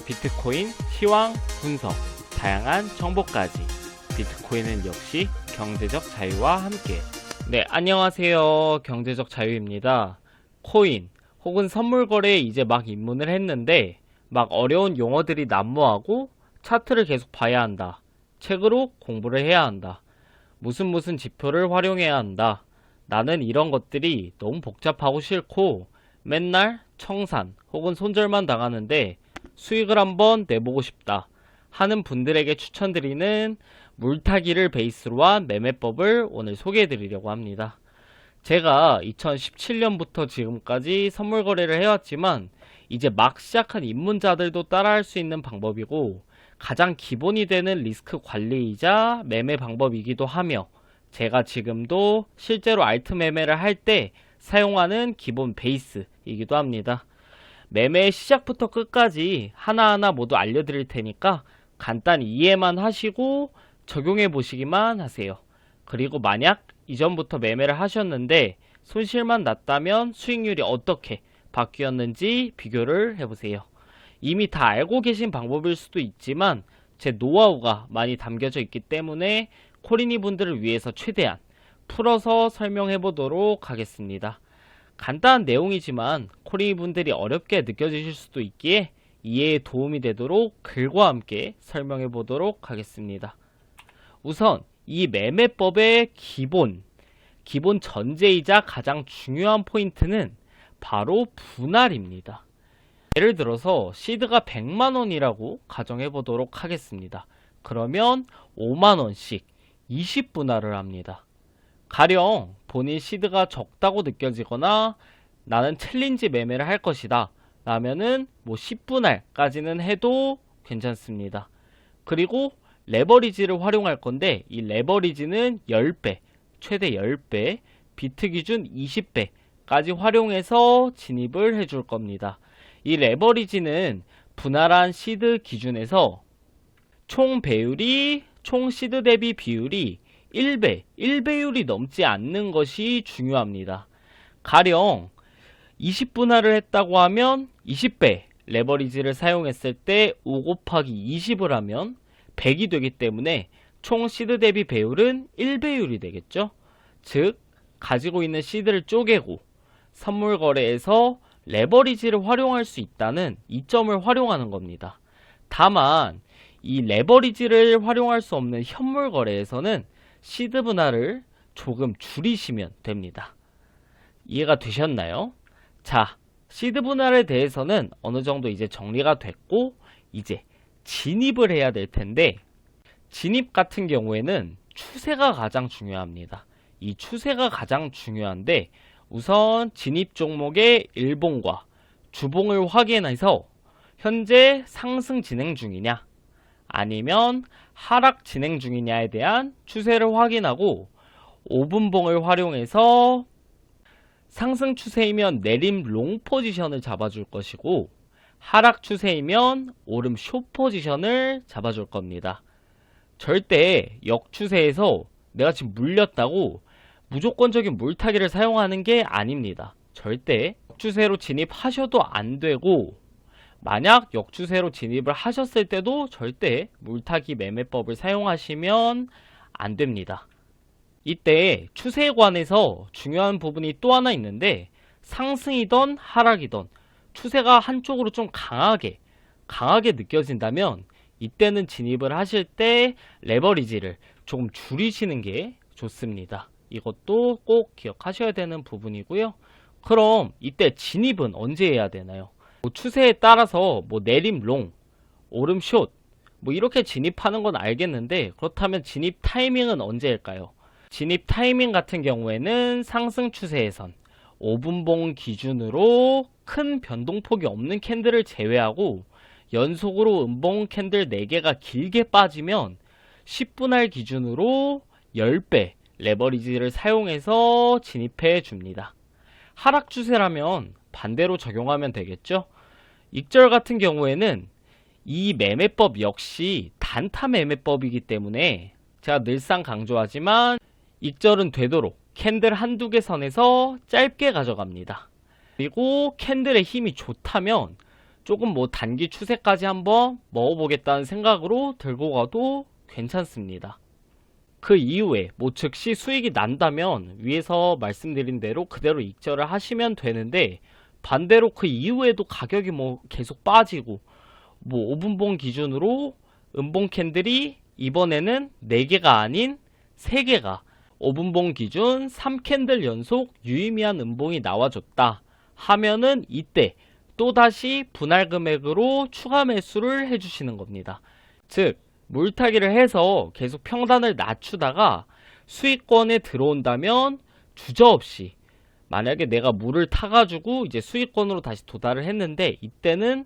비트코인 시황 분석, 다양한 정보까지. 비트코인은 역시 경제적 자유와 함께. 네, 안녕하세요. 경제적 자유입니다. 코인 혹은 선물 거래에 이제 막 입문을 했는데 막 어려운 용어들이 난무하고 차트를 계속 봐야 한다. 책으로 공부를 해야 한다. 무슨 지표를 활용해야 한다. 나는 이런 것들이 너무 복잡하고 싫고 맨날 청산 혹은 손절만 당하는데 수익을 한번 내보고 싶다 하는 분들에게 추천드리는 물타기를 베이스로 한 매매법을 오늘 소개해 드리려고 합니다. 제가 2017년부터 지금까지 선물 거래를 해왔지만 이제 막 시작한 입문자들도 따라할 수 있는 방법이고 가장 기본이 되는 리스크 관리이자 매매 방법이기도 하며 제가 지금도 실제로 알트 매매를 할 때 사용하는 기본 베이스이기도 합니다. 매매 시작부터 끝까지 하나하나 모두 알려드릴 테니까 간단히 이해만 하시고 적용해 보시기만 하세요. 그리고 만약 이전부터 매매를 하셨는데 손실만 났다면 수익률이 어떻게 바뀌었는지 비교를 해보세요. 이미 다 알고 계신 방법일 수도 있지만 제 노하우가 많이 담겨져 있기 때문에 코리니 분들을 위해서 최대한 풀어서 설명해 보도록 하겠습니다. 간단한 내용이지만 코리니 분들이 어렵게 느껴지실 수도 있기에 이해에 도움이 되도록 글과 함께 설명해 보도록 하겠습니다. 우선 이 매매법의 기본 전제이자 가장 중요한 포인트는 바로 분할입니다. 예를 들어서 시드가 100만원이라고 가정해 보도록 하겠습니다. 그러면 5만원씩 20분할을 합니다. 가령 본인 시드가 적다고 느껴지거나 나는 챌린지 매매를 할 것이다 라면은 10분할까지는 해도 괜찮습니다. 그리고 레버리지를 활용할 건데 이 레버리지는 10배, 최대 10배, 비트 기준 20배까지 활용해서 진입을 해줄 겁니다. 이 레버리지는 분할한 시드 기준에서 총 시드 대비 비율이 1배율이 넘지 않는 것이 중요합니다. 가령 20분할을 했다고 하면 20배 레버리지를 사용했을 때 5 곱하기 20을 하면 100이 되기 때문에 총 시드 대비 배율은 1배율이 되겠죠. 즉 가지고 있는 시드를 쪼개고 선물 거래에서 레버리지를 활용할 수 있다는 이점을 활용하는 겁니다. 다만 이 레버리지를 활용할 수 없는 현물 거래에서는 시드 분할을 조금 줄이시면 됩니다. 이해가 되셨나요? 자, 시드 분할에 대해서는 어느 정도 이제 정리가 됐고 이제 진입을 해야 될 텐데 진입 같은 경우에는 추세가 가장 중요합니다. 이 추세가 가장 중요한데 우선 진입 종목의 일봉과 주봉을 확인해서 현재 상승 진행 중이냐 아니면 하락 진행 중이냐에 대한 추세를 확인하고 5분봉을 활용해서 상승 추세이면 내림 롱 포지션을 잡아줄 것이고 하락 추세이면 오름 숏 포지션을 잡아줄 겁니다. 절대 역추세에서 내가 지금 물렸다고 무조건적인 물타기를 사용하는 게 아닙니다. 절대 역추세로 진입하셔도 안 되고 만약 역추세로 진입을 하셨을 때도 절대 물타기 매매법을 사용하시면 안 됩니다. 이때 추세에 관해서 중요한 부분이 또 하나 있는데 상승이든 하락이든 추세가 한쪽으로 좀 강하게 느껴진다면 이때는 진입을 하실 때 레버리지를 조금 줄이시는 게 좋습니다. 이것도 꼭 기억하셔야 되는 부분이고요. 그럼 이때 진입은 언제 해야 되나요? 추세에 따라서 내림 롱, 오름 숏 이렇게 진입하는 건 알겠는데 그렇다면 진입 타이밍은 언제일까요? 진입 타이밍 같은 경우에는 상승 추세에선 5분봉 기준으로 큰 변동폭이 없는 캔들을 제외하고 연속으로 음봉 캔들 4개가 길게 빠지면 10분할 기준으로 10배 레버리지를 사용해서 진입해 줍니다. 하락 추세라면 반대로 적용하면 되겠죠. 익절 같은 경우에는 이 매매법 역시 단타 매매법이기 때문에 제가 늘상 강조하지만 익절은 되도록 캔들 한두 개 선에서 짧게 가져갑니다. 그리고 캔들의 힘이 좋다면 조금 뭐 단기 추세까지 한번 먹어보겠다는 생각으로 들고 가도 괜찮습니다. 그 이후에 뭐 즉시 수익이 난다면 위에서 말씀드린 대로 그대로 익절을 하시면 되는데, 반대로 그 이후에도 가격이 뭐 계속 빠지고 뭐 5분봉 기준으로 음봉 캔들이 이번에는 4개가 아닌 3개가 5분봉 기준 3캔들 연속 유의미한 음봉이 나와줬다 하면은 이때 또다시 분할 금액으로 추가 매수를 해주시는 겁니다. 즉 물타기를 해서 계속 평단을 낮추다가 수익권에 들어온다면 주저없이, 만약에 내가 물을 타가지고 이제 수익권으로 다시 도달을 했는데, 이때는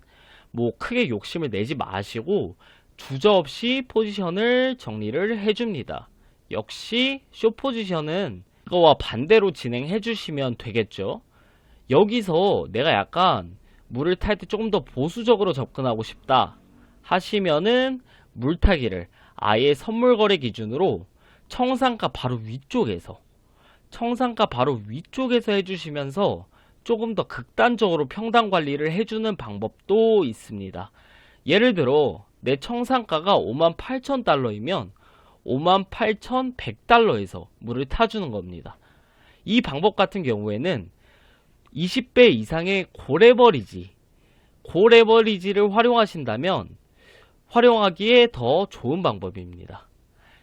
뭐 크게 욕심을 내지 마시고 주저없이 포지션을 정리를 해줍니다. 역시 숏 포지션은 이거와 반대로 진행해 주시면 되겠죠. 여기서 내가 약간 물을 탈 때 조금 더 보수적으로 접근하고 싶다 하시면은 물타기를 아예 선물거래 기준으로 청산가 바로 위쪽에서 해주시면서 조금 더 극단적으로 평단 관리를 해주는 방법도 있습니다. 예를 들어 내 청산가가 58,000달러이면 58,100달러에서 물을 타주는 겁니다. 이 방법 같은 경우에는 20배 이상의 고레버리지를 활용하신다면 활용하기에 더 좋은 방법입니다.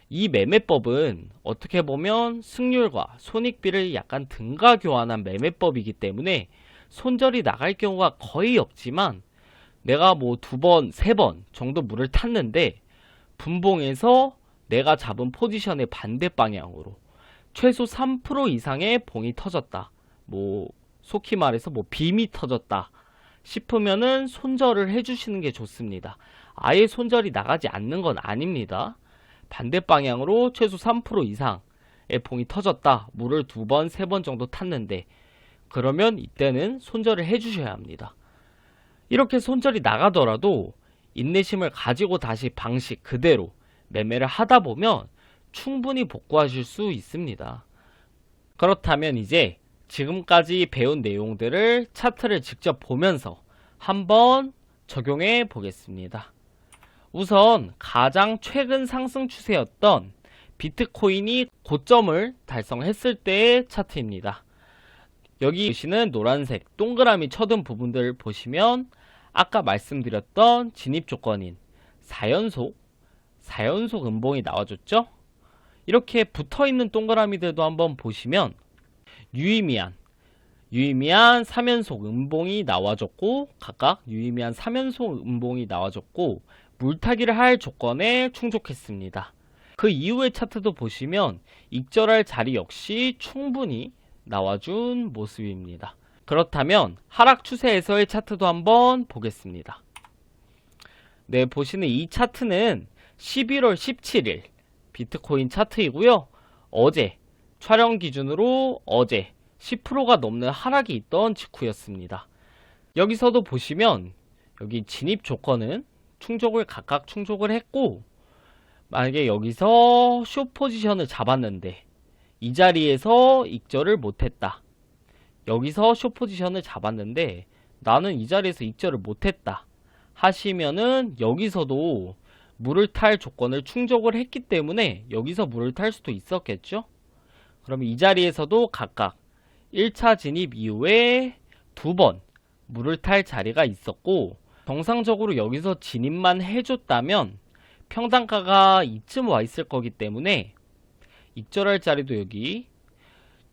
이 매매법은 어떻게 보면 승률과 손익비를 약간 등가 교환한 매매법이기 때문에 손절이 나갈 경우가 거의 없지만, 내가 뭐 2번, 3번 정도 물을 탔는데 분봉에서 내가 잡은 포지션의 반대 방향으로 최소 3% 이상의 봉이 터졌다, 뭐 속히 말해서 뭐 빔이 터졌다 싶으면은 손절을 해주시는 게 좋습니다. 아예 손절이 나가지 않는 건 아닙니다. 반대 방향으로 최소 3% 이상의 봉이 터졌다, 물을 2번, 3번 정도 탔는데, 그러면 이때는 손절을 해주셔야 합니다. 이렇게 손절이 나가더라도 인내심을 가지고 다시 방식 그대로 매매를 하다 보면 충분히 복구하실 수 있습니다. 그렇다면 이제 지금까지 배운 내용들을 차트를 직접 보면서 한번 적용해 보겠습니다. 우선 가장 최근 상승 추세였던 비트코인이 고점을 달성했을 때의 차트입니다. 여기 보시는 노란색 동그라미 쳐둔 부분들 보시면 아까 말씀드렸던 진입 조건인 4연속 음봉이 나와줬죠? 이렇게 붙어있는 동그라미들도 한번 보시면 유의미한 3연속 음봉이 나와줬고, 각각 유의미한 3연속 음봉이 나와줬고 물타기를 할 조건에 충족했습니다. 그 이후의 차트도 보시면 익절할 자리 역시 충분히 나와준 모습입니다. 그렇다면 하락 추세에서의 차트도 한번 보겠습니다. 네, 보시는 이 차트는 11월 17일 비트코인 차트이고요. 어제 촬영 기준으로 어제 10%가 넘는 하락이 있던 직후였습니다. 여기서도 보시면 여기 진입 조건은 각각 충족을 했고, 만약에 여기서 숏 포지션을 잡았는데 이 자리에서 익절을 못했다, 여기서 숏 포지션을 잡았는데 나는 이 자리에서 익절을 못했다 하시면은 여기서도 물을 탈 조건을 충족을 했기 때문에 여기서 물을 탈 수도 있었겠죠. 그러면 이 자리에서도 각각 1차 진입 이후에 2번 물을 탈 자리가 있었고, 정상적으로 여기서 진입만 해줬다면 평단가가 이쯤 와 있을 거기 때문에 익절할 자리도 여기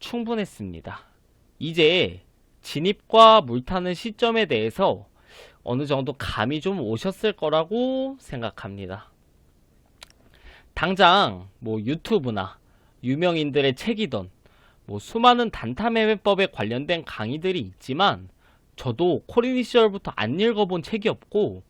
충분했습니다. 이제 진입과 물 타는 시점에 대해서 어느 정도 감이 좀 오셨을 거라고 생각합니다. 당장 뭐 유튜브나 유명인들의 책이던 뭐 수많은 단타 매매법에 관련된 강의들이 있지만, 저도 코리니 시절부터 안 읽어본 책이 없고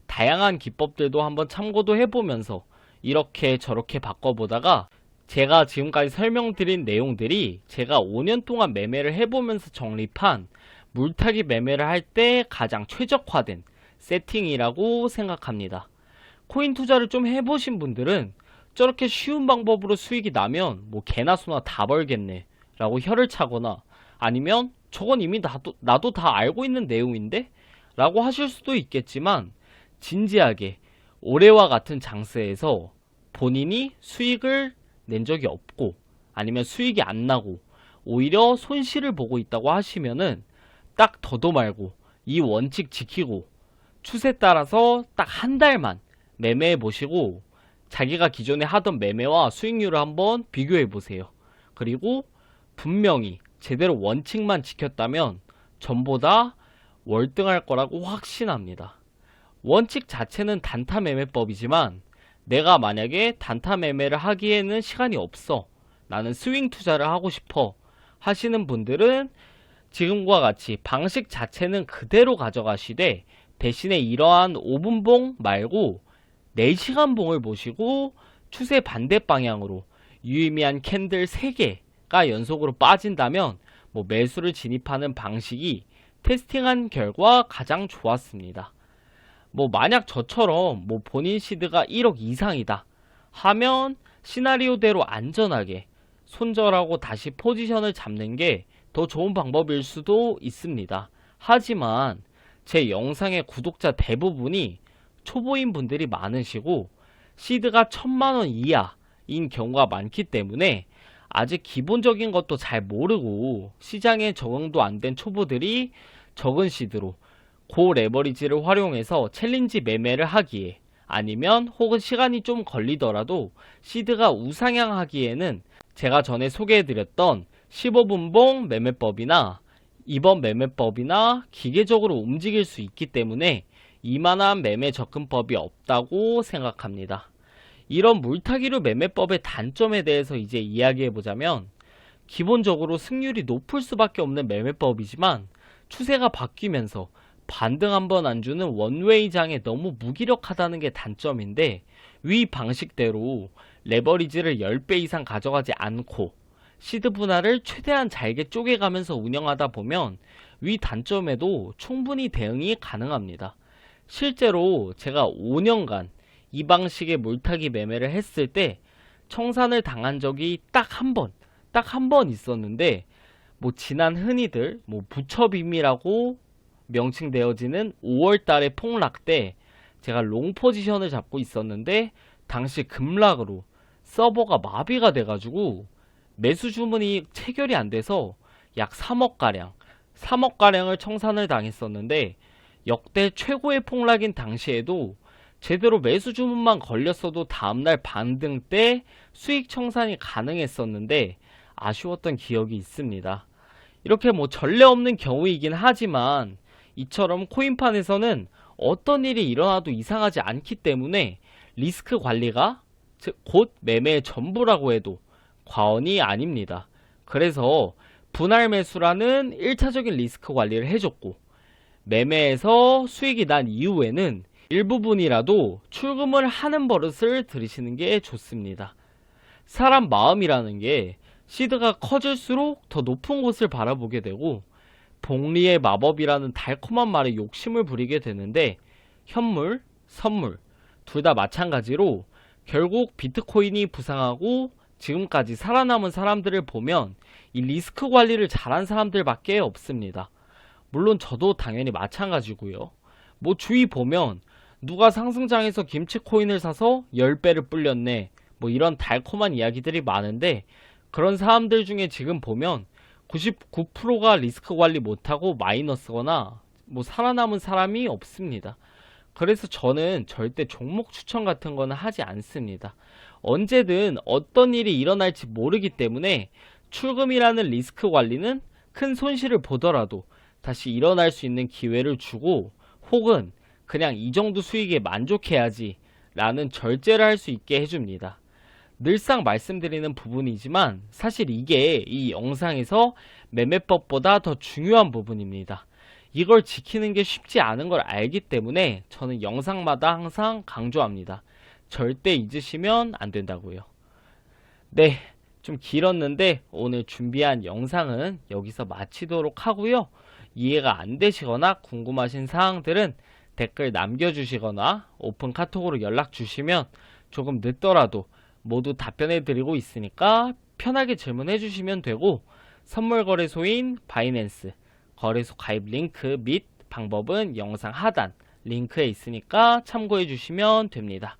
다양한 기법들도 한번 참고도 해보면서 이렇게 저렇게 바꿔보다가 제가 지금까지 설명드린 내용들이 제가 5년 동안 매매를 해보면서 정립한 물타기 매매를 할 때 가장 최적화된 세팅이라고 생각합니다. 코인 투자를 좀 해보신 분들은 저렇게 쉬운 방법으로 수익이 나면 뭐 개나 소나 다 벌겠네 라고 혀를 차거나, 아니면 저건 이미 나도 다 알고 있는 내용인데? 라고 하실 수도 있겠지만 진지하게 올해와 같은 장세에서 본인이 수익을 낸 적이 없고 아니면 수익이 안 나고 오히려 손실을 보고 있다고 하시면은 딱 더도 말고 이 원칙 지키고 추세 따라서 딱 한 달만 매매해 보시고 자기가 기존에 하던 매매와 수익률을 한번 비교해 보세요. 그리고 분명히 제대로 원칙만 지켰다면 전보다 월등할 거라고 확신합니다. 원칙 자체는 단타 매매법이지만 내가 만약에 단타 매매를 하기에는 시간이 없어, 나는 스윙 투자를 하고 싶어 하시는 분들은 지금과 같이 방식 자체는 그대로 가져가시되 대신에 이러한 5분봉 말고 4시간 봉을 보시고 추세 반대 방향으로 유의미한 캔들 3개가 연속으로 빠진다면 매수를 진입하는 방식이 테스팅한 결과 가장 좋았습니다. 만약 저처럼 본인 시드가 1억 이상이다 하면 시나리오대로 안전하게 손절하고 다시 포지션을 잡는 게 더 좋은 방법일 수도 있습니다. 하지만 제 영상의 구독자 대부분이 초보인 분들이 많으시고 시드가 1000만원 이하인 경우가 많기 때문에 아직 기본적인 것도 잘 모르고 시장에 적응도 안 된 초보들이 적은 시드로 고 레버리지를 활용해서 챌린지 매매를 하기에 아니면 혹은 시간이 좀 걸리더라도 시드가 우상향하기에는 제가 전에 소개해드렸던 15분봉 매매법이나 2번 매매법이나 기계적으로 움직일 수 있기 때문에 이만한 매매 접근법이 없다고 생각합니다. 이런 물타기류 매매법의 단점에 대해서 이제 이야기해보자면 기본적으로 승률이 높을 수밖에 없는 매매법이지만 추세가 바뀌면서 반등 한번 안 주는 원웨이장에 너무 무기력하다는 게 단점인데 위 방식대로 레버리지를 10배 이상 가져가지 않고 시드 분할을 최대한 잘게 쪼개가면서 운영하다 보면 위 단점에도 충분히 대응이 가능합니다. 실제로 제가 5년간 이 방식의 물타기 매매를 했을 때 청산을 당한 적이 딱 한 번 있었는데 지난 흔히들 부처빔이라고 명칭되어지는 5월달의 폭락 때 제가 롱 포지션을 잡고 있었는데 당시 급락으로 서버가 마비가 돼가지고 매수 주문이 체결이 안 돼서 약 3억가량을 청산을 당했었는데 역대 최고의 폭락인 당시에도 제대로 매수 주문만 걸렸어도 다음날 반등 때 수익 청산이 가능했었는데 아쉬웠던 기억이 있습니다. 이렇게 전례 없는 경우이긴 하지만 이처럼 코인판에서는 어떤 일이 일어나도 이상하지 않기 때문에 리스크 관리가 곧 매매의 전부라고 해도 과언이 아닙니다. 그래서 분할 매수라는 1차적인 리스크 관리를 해줬고 매매에서 수익이 난 이후에는 일부분이라도 출금을 하는 버릇을 들이시는 게 좋습니다. 사람 마음이라는 게 시드가 커질수록 더 높은 곳을 바라보게 되고 복리의 마법이라는 달콤한 말에 욕심을 부리게 되는데 현물, 선물 둘 다 마찬가지로 결국 비트코인이 부상하고 지금까지 살아남은 사람들을 보면 이 리스크 관리를 잘한 사람들밖에 없습니다. 물론 저도 당연히 마찬가지고요. 주위 보면 누가 상승장에서 김치코인을 사서 10배를 불렸네 이런 달콤한 이야기들이 많은데 그런 사람들 중에 지금 보면 99%가 리스크 관리 못하고 마이너스거나 살아남은 사람이 없습니다. 그래서 저는 절대 종목 추천 같은 거는 하지 않습니다. 언제든 어떤 일이 일어날지 모르기 때문에 출금이라는 리스크 관리는 큰 손실을 보더라도 다시 일어날 수 있는 기회를 주고 혹은 그냥 이 정도 수익에 만족해야지 라는 절제를 할 수 있게 해줍니다. 늘상 말씀드리는 부분이지만 사실 이게 이 영상에서 매매법보다 더 중요한 부분입니다. 이걸 지키는 게 쉽지 않은 걸 알기 때문에 저는 영상마다 항상 강조합니다. 절대 잊으시면 안 된다고요. 네, 좀 길었는데 오늘 준비한 영상은 여기서 마치도록 하고요. 이해가 안 되시거나 궁금하신 사항들은 댓글 남겨주시거나 오픈 카톡으로 연락 주시면 조금 늦더라도 모두 답변해 드리고 있으니까 편하게 질문해 주시면 되고 선물 거래소인 바이낸스 거래소 가입 링크 및 방법은 영상 하단 링크에 있으니까 참고해 주시면 됩니다.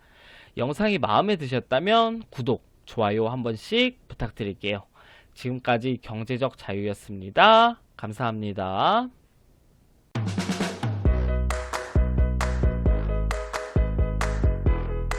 영상이 마음에 드셨다면 구독, 좋아요 한 번씩 부탁드릴게요. 지금까지 경제적 자유였습니다. 감사합니다.